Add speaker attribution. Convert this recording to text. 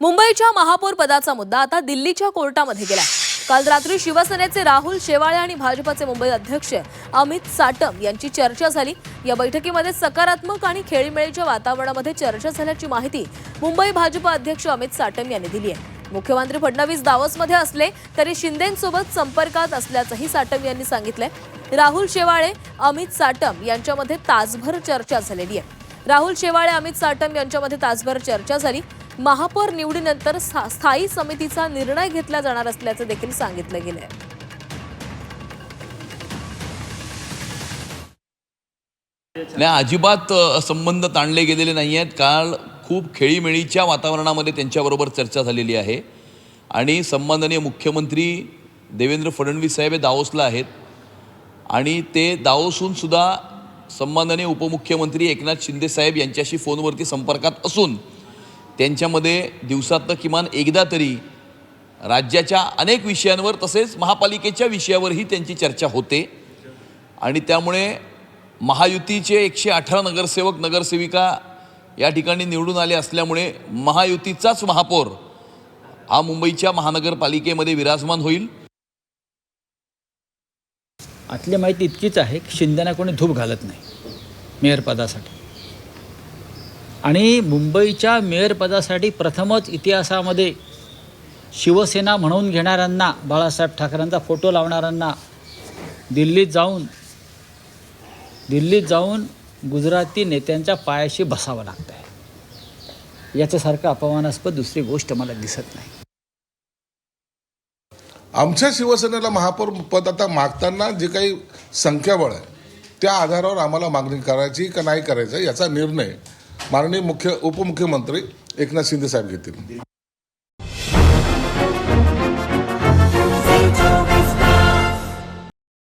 Speaker 1: मुंबईच्या महापौर पदाचा मुद्दा आता दिल्लीच्या कोर्टामध्ये गेला। काल रात्री शिवसेनेचे राहुल शेवाळे आणि भाजपचे मुंबई अध्यक्ष अमित साटम यांची चर्चा झाली। या बैठकीमध्ये सकारात्मक आणि खेळीमेळीच्या वातावरणामध्ये चर्चा झाल्याची माहिती मुंबई भाजप अध्यक्ष अमित साटम यांनी दिली आहे। मुख्यमंत्री फडणवीस दावोसमध्ये असले तरी शिंदेंसोबत संपर्कात असल्याचंही साटम यांनी सांगितलंय। राहुल शेवाळे अमित साटम यांच्यामध्ये तासभर चर्चा झालेली आहे। राहुल शेवाळे अमित साटम यांच्यामध्ये तासभर चर्चा झाली। महापौर निवडीनंतर स्थायी समितीचा निर्णय घेतला जाणार असल्याचं देखील सांगितलं गेलंय।
Speaker 2: नाही, अजिबात संबंध ताणले गेलेले नाही आहेत। काल खूप खेळीमेळीच्या वातावरणामध्ये त्यांच्याबरोबर चर्चा झालेली आहे आणि सन्माननीय मुख्यमंत्री देवेंद्र फडणवीस साहेब दावोसला आहेत आणि ते दावोसहून सुद्धा सन्माननीय उपमुख्यमंत्री एकनाथ शिंदे साहेब यांच्याशी फोनवरती संपर्कात असून त्यांच्यामध्ये दिवसातनं किमान एकदा तरी राज्याच्या अनेक विषयांवर तसेच महापालिकेच्या विषयावरही त्यांची चर्चा होते आणि त्यामुळे महायुतीचे 118 नगरसेवक नगरसेविका या ठिकाणी निवडून आले असल्यामुळे महायुतीचाच महापौर हा मुंबईच्या महानगरपालिकेमध्ये विराजमान होईल।
Speaker 3: आतली माहिती इतकीच आहे की शिंदेना कोणी धूप घालत नाही मेयरपदासाठी आणि मुंबईच्या मेयरपदासाठी प्रथमच इतिहासामध्ये शिवसेना म्हणून घेणाऱ्यांना बाळासाहेब ठाकरेंचा फोटो लावणाऱ्यांना दिल्लीत जाऊन गुजराती नेत्यांच्या पायाशी बसावं लागतं आहे। याच्यासारखं अपमानास्पद दुसरी गोष्ट मला दिसत नाही।
Speaker 4: आमच्या शिवसेनेला महापौर पद आता मागताना जे काही संख्याबळ आहे त्या आधारावर आम्हाला मागणी करायची का नाही करायचं याचा निर्णय माननीय उपमुख्यमंत्री एकनाथ शिंदे साहेब घेतील।